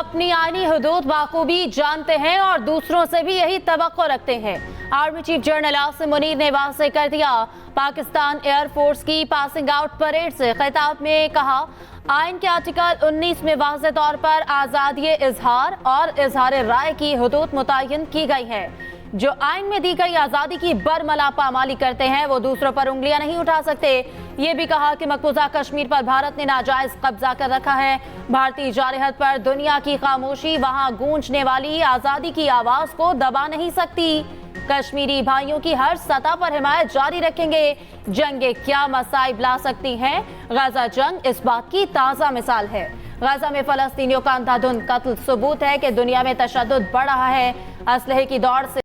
अपनी आईनी हुदूद बाखूबी जानते हैं और दूसरों से भी यही तवक्को रखते हैं। Army chief general Asim Munir ने वाज़ेह कर दिया। पाकिस्तान एयरफोर्स की पासिंग आउट परेड से खिताब में कहा, आइन के आर्टिकल 19 में वाज़ेह तौर पर आज़ादी इजहार और इजहार राय की हुदूद मुतय्यन की गई है। जो आइन में दी गई आज़ादी की बरमला पामाली करते हैं वो दूसरों पर उंगलियां नहीं उठा सकते। ये भी कहा कि मकबूजा कश्मीर पर भारत ने नाजायज कब्जा कर रखा है। भारतीय जारहद पर दुनिया की खामोशी वहां गूंजने वाली आज़ादी की आवाज को दबा नहीं सकती। कश्मीरी भाइयों की हर सतह पर हिमायत जारी रखेंगे। जंगे क्या मसाइब ला सकती हैं, गजा जंग इस बात की ताज़ा मिसाल है। गजा में फलस्तीनियों का अंधाधुंध कत्ल सबूत है कि दुनिया में तशद्दुद बढ़ रहा है। असलहे की दौड़ से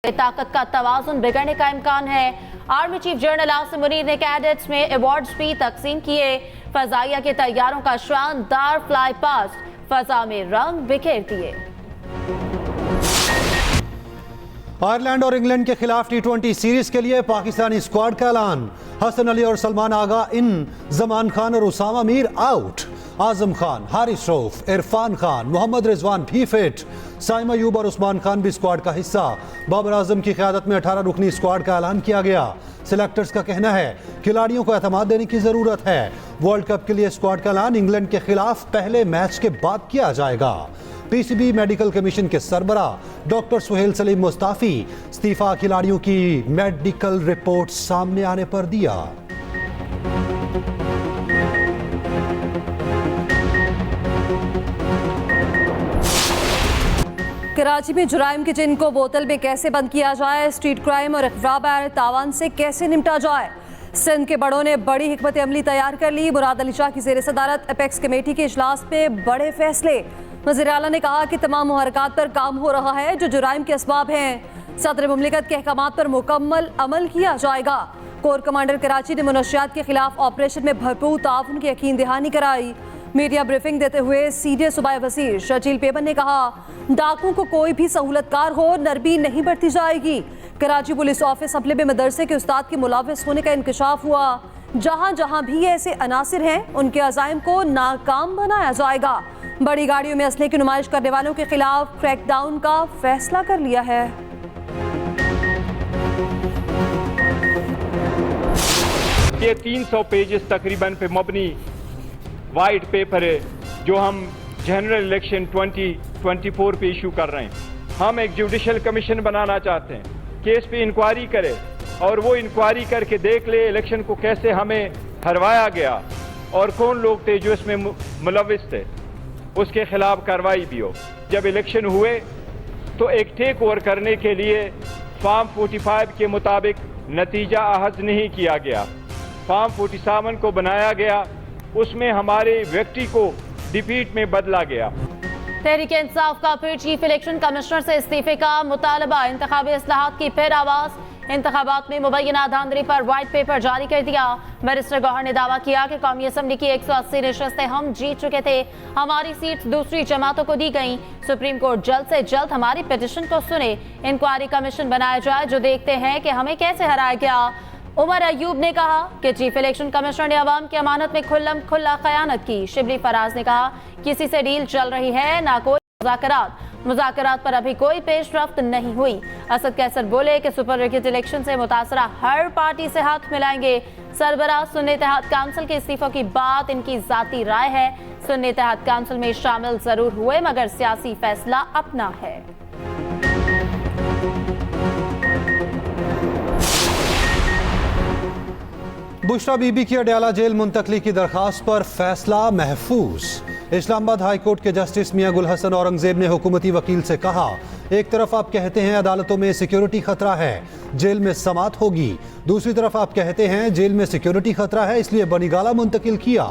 ताकत का तवाज़ुन बिगड़ने का इम्कान है। Army chief general Asim Munir ने कैडेट्स में अवार्ड्स भी तकसीम किए। फजाइया के तैयारों का शानदार फ्लाई पास्ट फजा में रंग बिखेर दिए। आयरलैंड और इंग्लैंड के खिलाफ T20 सीरीज के लिए पाकिस्तानी स्क्वाड का ऐलान। हसन अली और सलमान आगा इन, जमान खान और उसामा मीर आउट। आजम खान, हारिस रऊफ, इरफान खान, मोहम्मद रिजवान भी फिट। साइम अयूब और उस्मान खान भी स्क्वाड का हिस्सा। बाबर आजम की क़यादत में 18 रुकनी स्क्वाड का ऐलान किया गया। सिलेक्टर्स का कहना है खिलाड़ियों को एतमाद देने की जरूरत है। वर्ल्ड कप के लिए स्क्वाड का ऐलान इंग्लैंड के खिलाफ पहले मैच के बाद किया जाएगा। PCB मेडिकल कमीशन के सरबरा डॉक्टर सुहेल सलीम मुस्ताफी इस्तीफा खिलाड़ियों की मेडिकल रिपोर्ट सामने आने पर दिया। कराची में जुराइम के जिन को बोतल में कैसे बंद किया जाए, स्ट्रीट क्राइम और इख्तिलाफ तावान से कैसे निपटा जाए। सिंध के बड़ों ने बड़ी हिकमत अमली तैयार कर ली। मुराद अली शाह की ज़ेर सदारत अपेक्स कमेटी के इजलास में बड़े फैसले। वज़ीर आला ने कहा कि तमाम मुहरकात पर काम हो रहा है जो जुराइम के असबाब हैं। सदर मुमलिकत के अहकामात पर मुकम्मल अमल किया जाएगा। कोर कमांडर कराची ने मुनशियात के खिलाफ ऑपरेशन में भरपूर ताउन की यकीन दहानी कराई। मीडिया ब्रीफिंग देते हुए CJ सूबाई वज़ीर शर्जील पेबन ने कहा, डाकुओं को कोई भी सहूलतकार हो नरमी नहीं बरती जाएगी। कराची पुलिस ऑफिस हमले में मदरसे के उस्ताद के मुलाविस होने का इंकशाफ हुआ। जहां जहां भी ऐसे अनासिर हैं उनके अज़ाइम को नाकाम बनाया जाएगा। बड़ी गाड़ियों में असले की नुमाइश करने वालों के खिलाफ क्रैकडाउन का फैसला कर लिया है। ये 300 पेजेस तकरीबन पे मबनी वाइट पेपर है जो हम जनरल इलेक्शन 2024 पे इशू कर रहे हैं। हम एक जुडिशल कमीशन बनाना चाहते हैं, केस पे इंक्वायरी करे और वो इंक्वायरी करके देख ले इलेक्शन को कैसे हमें हरवाया गया और कौन लोग थे जो इसमें मुलविस थे, उसके खिलाफ कार्रवाई भी हो। जब इलेक्शन हुए तो एक टेक ओवर करने के लिए फॉर्म 45 के मुताबिक नतीजा अहज नहीं किया गया। फॉर्म 47 को बनाया गया, उसमें हमारे व्यक्ति को डिफीट में बदला गया। तहरीक इंसाफ का फिर चीफ इलेक्शन कमिश्नर से इस्तीफे का मुतालबा। इंतखाबी इस्लाहात की फिर आवाज। इंतखाबात में मुबैना धांधली पर व्हाइट पेपर जारी कर दिया। बैरिस्टर गौहर ने दावा किया कि कौमी असम्बली की 180 नशस्तें हम जीत चुके थे। हमारी सीट दूसरी जमातों को दी गई। सुप्रीम कोर्ट जल्द से जल्द हमारी पिटिशन को सुने। इंक्वायरी कमीशन बनाया जाए जो देखते हैं कि हमें कैसे हराया गया। उमर अयूब ने कहा कि चीफ इलेक्शन कमिश्नर ने अवाम की अमानत में खुल्लम खुल्ला खयानत की। शिबली फराज ने कहा किसी से डील चल रही है, ना कोई मुज़ाकरात पर अभी कोई पेशरफ्त नहीं हुई। असद कैसर बोले कि सुपर रिगिड इलेक्शन से मुतासरा हर पार्टी से हाथ मिलाएंगे। सरबराह सुन्नी इत्तेहाद काउंसिल के इस्तीफों की बात इनकी जाती राय है। सुन्नी इत्तेहाद काउंसिल में शामिल जरूर हुए मगर सियासी फैसला अपना है। बुशरा बीबी की अडयाला जेल मुंतकली की दरखास्त पर फैसला महफूज। इस्लामाबाद हाई कोर्ट के जस्टिस मियां गुल हसन औरंगजेब ने हुकूमती वकील से कहा, एक तरफ आप कहते हैं अदालतों में सिक्योरिटी खतरा है, जेल में समात होगी, दूसरी तरफ आप कहते हैं जेल में सिक्योरिटी खतरा है इसलिए बनीगाला मुंतकिल किया।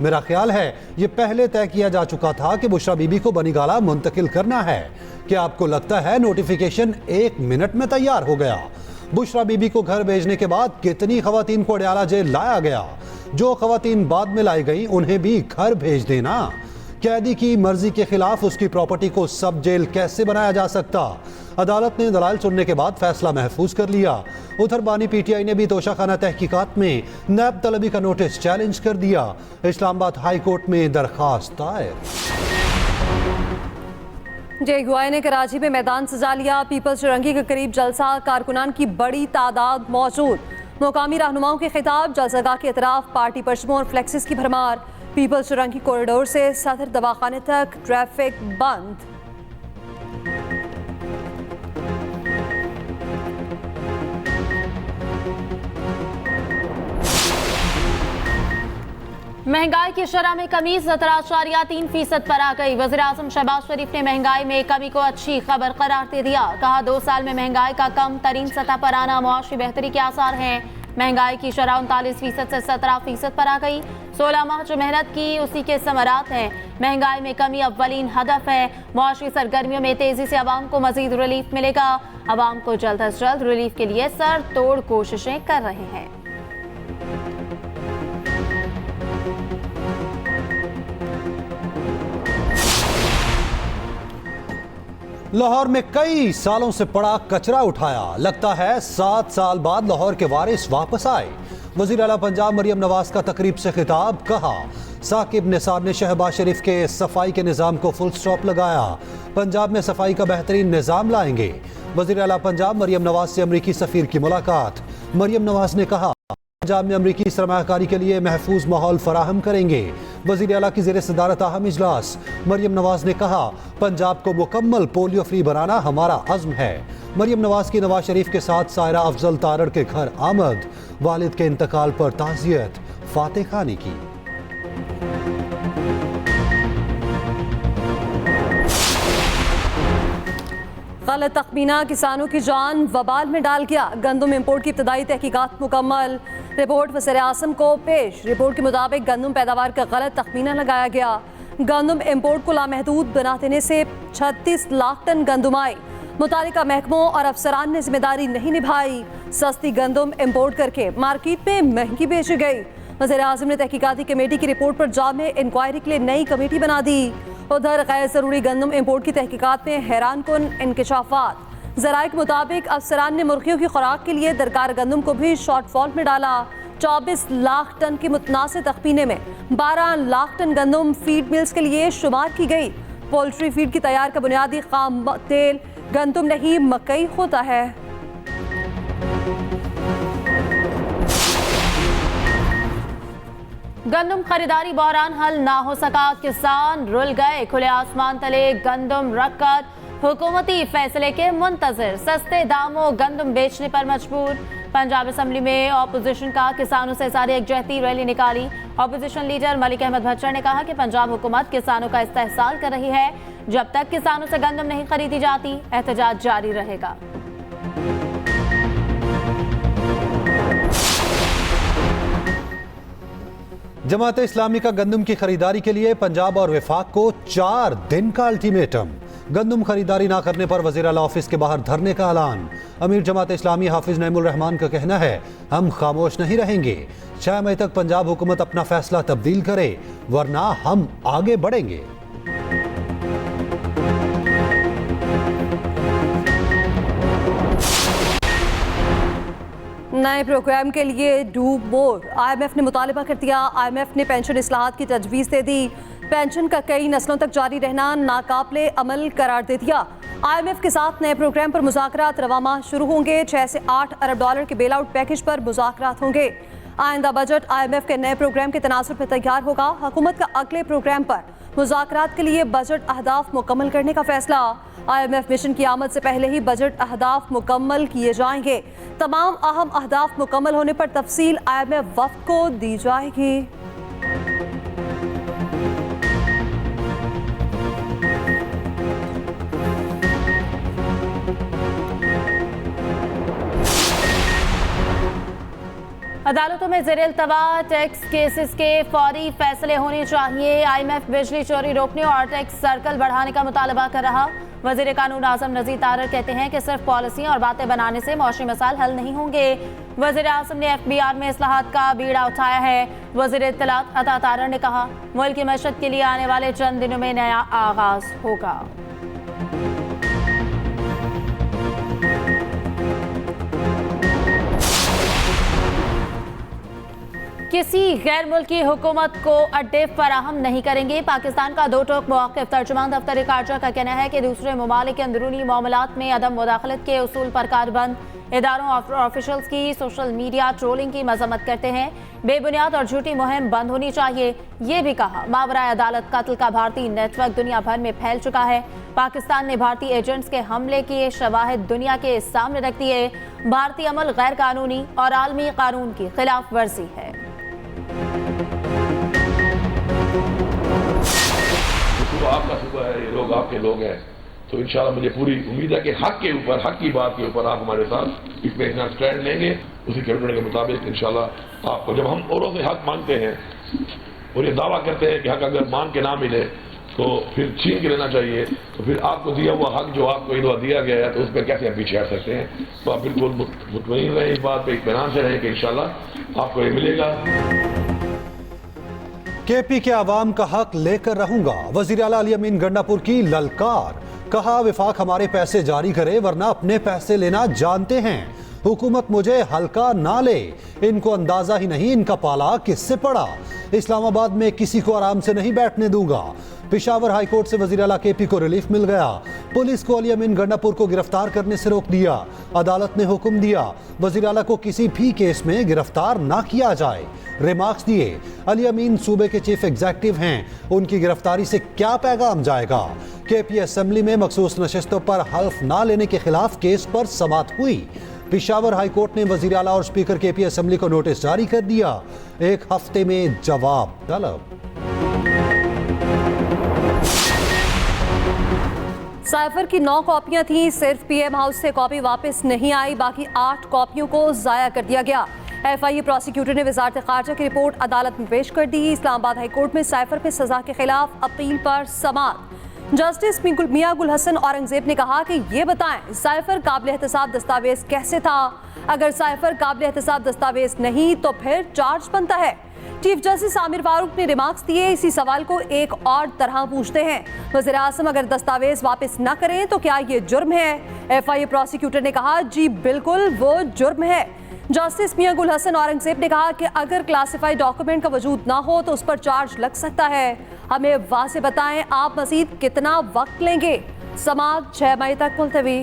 मेरा ख्याल है ये पहले तय किया जा चुका था कि बुशरा बीबी को बनीगाला मुंतकिल करना है। क्या आपको लगता है नोटिफिकेशन 1 मिनट में तैयार हो गया? बुशरा बीबी को घर भेजने के बाद कितनी खवातीन को अडयाला जेल लाया गया? जो खवातीन बाद में लाई गई उन्हें भी घर भेज देना। कैदी की मर्जी के खिलाफ उसकी प्रॉपर्टी को सब जेल कैसे बनाया जा सकता? अदालत ने दलाल सुनने के बाद फैसला महफूज कर लिया। उधर बानी PTI ने भी तोशाखाना तहकीकात में नैब तलबी का नोटिस चैलेंज कर दिया। इस्लामाबाद हाई कोर्ट में दरखास्त दायर। JQI ने कराची में मैदान सजा लिया। पीपल्स चौरंगी के करीब जलसा, कारकुनान की बड़ी तादाद मौजूद। मुकामी रहनुमाओं के खिताब, जलसागाह के अतराफ पार्टी परचमों और फ्लेक्सिस की भरमार। पीपल्स चौरंगी कॉरिडोर से सदर दवाखाने तक ट्रैफिक बंद। महंगाई की शरह में कमी 17.3% पर आ गई। वज़ीर-ए-आज़म शहबाज शरीफ ने महंगाई में कमी को अच्छी खबर करार दे दिया। कहा 2 साल में महंगाई का कम तरीन सतह पर आना मुआशी बेहतरी के आसार हैं। महंगाई की शरह 39% से 17% पर आ गई। 16 माह जो मेहनत की उसी के समरात हैं। महंगाई में कमी अव्वलीन हदफ है। मुआशी सरगर्मियों में तेजी से आवाम को मजीद रिलीफ मिलेगा। आवाम को जल्द अज जल्द रिलीफ के लिए सर तोड़ कोशिशें कर रहे हैं। लाहौर में कई सालों से पड़ा कचरा उठाया। लगता है 7 साल बाद लाहौर के वारिस वापस आए। वज़ीर आला पंजाब मरियम नवाज का तकरीब से खिताब। कहा साकिब निसार ने शहबाज शरीफ के सफाई के निज़ाम को फुल स्टॉप लगाया। पंजाब में सफाई का बेहतरीन निज़ाम लाएंगे। वज़ीर आला पंजाब मरियम नवाज से अमरीकी सफ़ीर की मुलाकात। मरियम नवाज ने कहा पंजाब में अमरीकी सरमायाकारी के लिए महफूज माहौल फराहम करेंगे। वज़ीर आला की ज़ेर सदारत अहम इजलास। मरियम नवाज ने कहा पंजाब को मुकम्मल पोलियो फ्री बनाना हमारा अज़्म है। मरियम नवाज की नवाज शरीफ के साथ सायरा अफजल तारड़ के घर आमद। वालिद के इंतकाल पर ताज़ियत, फातेह खानी की। गलत तखमीना किसानों की जान वबाल में डाल गया। गंदम इंपोर्ट की इब्तदाई तहकीकात मुकम्मल। रिपोर्ट वज़ीर-ए-आज़म को पेश। रिपोर्ट के मुताबिक गंदम पैदावार का गलत तखमीना लगाया गया। गंदम इंपोर्ट को लामहदूद बना देने से 36 लाख टन गंदम आई। मुतालिका महकमों और अफसरान ने जिम्मेदारी नहीं निभाई। सस्ती गंदम इंपोर्ट करके मार्केट में महंगी बेची गई। वज़ीर-ए-आज़म ने तहकीकाती कमेटी की रिपोर्ट पर जामे इंक्वायरी के लिए नई कमेटी बना दी। उधर गैर ज़रूरी गंदम इंपोर्ट की तहकीकात में हैरान कुन इंकशाफात। ज़राए के मुताबिक अफसरान ने मुर्गियों की खुराक के लिए दरकार गंदम को भी शॉर्टफॉल में डाला। 24 लाख टन के मुतनासिब तखमीने में 12 लाख टन गंदम फीड मिल्स के लिए शुमार की गई। पोल्ट्री फीड की तैयार का बुनियादी खाम तेल गंदम नहीं मकई होता है। गंदम खरीदारी बहरान हल ना हो सका। किसान रुल गए। खुले आसमान तले गंदम रखकर हुकूमती फैसले के मुंतजर। सस्ते दामों गंदम बेचने पर मजबूर। पंजाब असम्बली में ऑपोजिशन का किसानों से सारी एकजहती रैली निकाली। ऑपोजिशन लीडर मलिक अहमद भच्चर ने कहा कि पंजाब हुकूमत किसानों का इस्तेहसाल कर रही है। जब तक किसानों से गंदम नहीं खरीदी जाती एहतजाज जारी रहेगा। जमात इस्लामी का गंदम की खरीदारी के लिए पंजाब और वफाक को 4 दिन का अल्टीमेटम। गंदम खरीदारी ना करने पर वज़ीर आला ऑफिस के बाहर धरने का ऐलान। अमीर जमात इस्लामी हाफिज नईमुल रहमान का कहना है हम खामोश नहीं रहेंगे। 6 मई तक पंजाब हुकूमत अपना फैसला तब्दील करे वरना हम आगे बढ़ेंगे। नए प्रोग्राम के लिए डू मोर। IMF ने मुतालबा कर दिया। IMF ने पेंशन इस्लाहात की तजवीज़ दे दी। पेंशन का कई नस्लों तक जारी रहना नाकाबिले अमल करार दे दिया। IMF के साथ नए प्रोग्राम पर मुज़ाकरात रवा माह शुरू होंगे। 6 से 8 अरब डॉलर के बेल आउट पैकेज पर मुज़ाकरात होंगे। आइंदा बजट IMF के नए प्रोग्राम के तनासुर पर तैयार होगा। हुकूमत का अगले प्रोग्राम पर मुज़ाकरात के लिए बजट अहदाफ मुकम्मल करने का फैसला। IMF मिशन की आमद से पहले ही बजट अहदाफ मुकम्मल किए जाएंगे। तमाम अहम अहदाफ मुकम्मल होने पर तफसील IMF वफ़द को दी जाएगी। अदालतों में ज़ेर-ए-इल्तवा टैक्स केसेस के फौरी फैसले होने चाहिए। IMF बिजली चोरी रोकने और टैक्स सर्कल बढ़ाने का मुतालबा कर रहा। वज़ीर कानून आज़म नज़ीर तारड़ कहते हैं कि सिर्फ पॉलिसियाँ और बातें बनाने से मौशी मसाइल हल नहीं होंगे। वज़ीर आज़म ने FBR में इस्लाहात का बीड़ा उठाया है। वज़ीर इत्तलात अता तारड़ ने कहा मुल्क की मशक़त के लिए आने वाले चंद दिनों में नया आगाज़ होगा। किसी गैर मुल्की हुकूमत को अड्डे फराहम नहीं करेंगे। पाकिस्तान का दो टोक मौक़िफ़। तर्जुमान दफ्तर खारजा का कहना है कि दूसरे ममालिक के अंदरूनी मामलात में अदम मुदाखलत के उसूल पर कारबंद इदारों और ऑफिशल्स की सोशल मीडिया ट्रोलिंग की मजम्मत करते हैं। बेबुनियाद और झूठी मुहिम बंद होनी चाहिए, ये भी कहा। मावराए अदालत कत्ल का भारतीय नेटवर्क दुनिया भर में फैल चुका है। पाकिस्तान ने भारतीय एजेंट्स के हमले के शवाहिद दुनिया के सामने रख दिए। भारतीय अमल गैर कानूनी और आलमी कानून की खिलाफ वर्जी है। आपका सुबह है, ये लोग आपके लोग हैं, तो इंशाल्लाह मुझे पूरी उम्मीद है कि हक के ऊपर, हक की बात के ऊपर आप हमारे साथ इसमें इतना स्टैंड लेंगे। उसी कमिटमेंट के मुताबिक इंशाल्लाह आपको, जब हम औरों से हक मांगते हैं और ये दावा करते हैं कि हक अगर मांग के ना मिले तो फिर छीन के लेना चाहिए, तो फिर आपको दिया हुआ हक जो आपको इन दिया गया है तो उस पर कैसे हम पीछे हट सकते हैं। तो आप बिल्कुल मुतमईन रहें इस बात पर, इत्मीनान से रहें कि इंशाल्लाह आपको ये मिलेगा। केपी के आवाम का हक लेकर रहूंगा, वजीर आला अली अमीन गंडापुर की ललकार। कहा विफाक हमारे पैसे जारी करे वरना अपने पैसे लेना जानते हैं। हुकूमत मुझे हल्का ना ले, इनको अंदाजा ही नहीं इनका पाला किससे पड़ा। इस्लामाबाद में किसी को आराम से नहीं बैठने दूंगा। पेशावर हाईकोर्ट से वजीर आला केपी को रिलीफ मिल गया। पुलिस को अली अमीन गंडापुर को गिरफ्तार करने से रोक दिया। अदालत ने हुक्म दिया वजीर आला को किसी भी केस में गिरफ्तार ना किया जाए। रिमार्क्स दिए अली अमीन सूबे के चीफ एग्जीक्यूटिव हैं, उनकी गिरफ्तारी से क्या पैगाम जाएगा। केपी असेंबली में मखसूस नशिस्तों पर हल्फ ना लेने के खिलाफ केस पर समाअत हुई। पेशावर हाईकोर्ट ने वजीर आला और स्पीकर केपी असेंबली को नोटिस जारी कर दिया। 1 हफ्ते में जवाब तलब। साइफर की 9 कॉपियां थीं, सिर्फ पीएम हाउस से कॉपी वापस नहीं आई, बाकी 8 कॉपियों को जाया कर दिया गया। FIA प्रोसिक्यूटर ने वजारत खारजा की रिपोर्ट अदालत में पेश कर दी। इस्लामाबाद हाईकोर्ट में साइफर पे सजा के खिलाफ अपील पर समाअत। जस्टिस मियां गुल हसन औरंगजेब ने कहा कि ये बताएं साइफर काबिल एहतसाब दस्तावेज कैसे था। अगर साइफर काबिल एहतसाब दस्तावेज नहीं तो फिर चार्ज बनता है। चीफ जस्टिस आमिर फारूक ने रिमार्क्स दिए। इसी सवाल को एक और तरह पूछते हैं, वज़ीर आज़म अगर दस्तावेज वापस न करें तो क्या ये जुर्म है। FIA प्रोसिक्यूटर ने कहा जी बिल्कुल वो जुर्म है। जस्टिस मियां गुल हसन औरंगजेब ने कहा कि अगर क्लासिफाइड डॉक्यूमेंट का वजूद ना हो तो उस पर चार्ज लग सकता है। हमें वाज़े बताएं आप मज़ीद कितना वक्त लेंगे। समाअत 6 मई तक मुलतवी।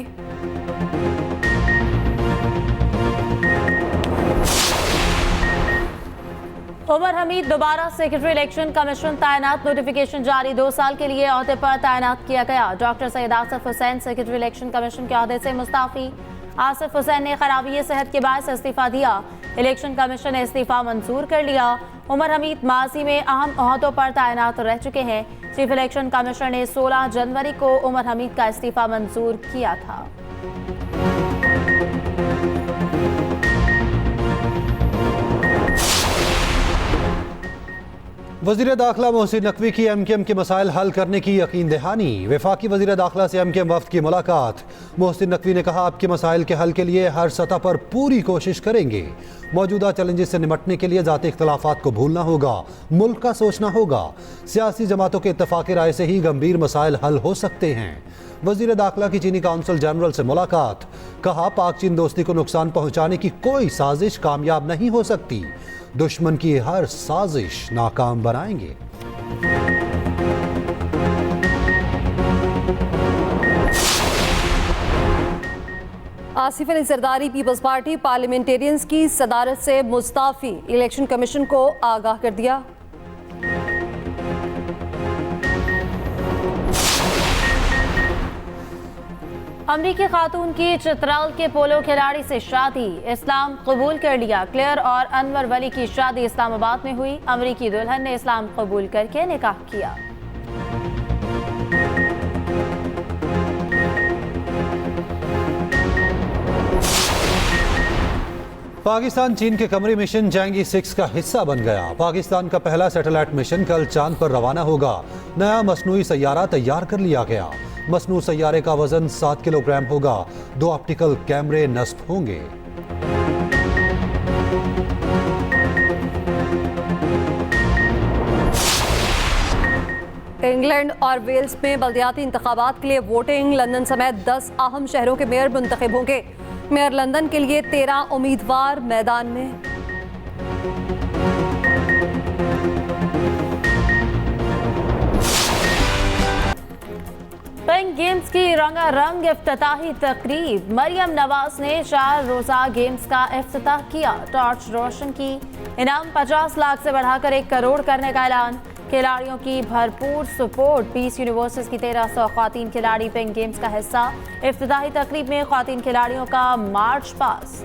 उमर हमीद दोबारा सेक्रेटरी इलेक्शन कमीशन तैनात। नोटिफिकेशन जारी। 2 साल के लिए ओहदे पर तैनात किया गया। Doctor Syed Asif Hussain secretary election commission के ओहदे से मुस्ताफी। आसिफ हुसैन ने खराबी सेहत के बाद इस्तीफा दिया। इलेक्शन कमीशन ने इस्तीफा मंजूर कर लिया। उमर हमीद माजी में अहम ओहदों पर तैनात रह चुके हैं। चीफ इलेक्शन कमीशन ने 16 जनवरी को उमर हमीद का इस्तीफा मंजूर किया था। वज़ीर दाखिला मोहसिन नकवी की MKM के मसाइल हल करने की यकीन दहानी। वफाकी वज़ीर दाखिला से MKM वफ़द की मुलाकात। मोहसिन नकवी ने कहा आपके मसाइल के हल के लिए हर सतह पर पूरी कोशिश करेंगे। मौजूदा चैलेंजेस से निपटने के लिए ज़ाती इख्तलाफात को भूलना होगा, मुल्क का सोचना होगा। सियासी जमातों के इत्तफाक़ी राय से ही गंभीर मसाइल हल हो सकते हैं। वज़ीर दाखिला की चीनी काउंसिल जनरल से मुलाकात। कहा पाक चीन दोस्ती को नुकसान पहुँचाने की कोई साजिश कामयाब नहीं हो सकती। दुश्मन की हर साजिश नाकाम बनाएंगे। आसिफ अली जरदारी पीपल्स पार्टी पार्लियामेंटेरियंस की सदारत से मुस्ताफी। इलेक्शन कमीशन को आगाह कर दिया। अमरीकी खातून की चित्राल के पोलो खिलाड़ी से शादी। इस्लाम कबूल कर लिया। क्लेयर और अनवर वली की शादी इस्लामाबाद में हुई। अमरीकी दुल्हन ने इस्लाम कबूल करके निकाह किया। पाकिस्तान चीन के कमरी मिशन जैंगी 6 का हिस्सा बन गया। पाकिस्तान का पहला सैटेलाइट मिशन कल चांद पर रवाना होगा। नया मसनूई सैयारा तैयार कर लिया गया। मसनू सैयारे का वजन 7 किलोग्राम होगा। 2 ऑप्टिकल कैमरे नस्ब होंगे। इंग्लैंड और वेल्स में बल्दियाती इंतखाबात के लिए वोटिंग। लंदन समेत 10 अहम शहरों के मेयर मुंतखब होंगे। मेयर लंदन के लिए 13 उम्मीदवार मैदान में। पिंक गेम्स की रंगारंग इफ्तिताही तकरीब। मरियम नवाज ने 4 रोजा गेम्स का इफ्तिताह किया। टॉर्च रोशन की। इनाम 50 लाख से बढ़ाकर 1 करोड़ करने का ऐलान। खिलाड़ियों की भरपूर सपोर्ट। 20 यूनिवर्सिटीज की 1300 ख्वातीन खिलाड़ी पिंक गेम्स का हिस्सा। इफ्तिताही तकरीब में ख्वातीन खिलाड़ियों का मार्च पास्ट।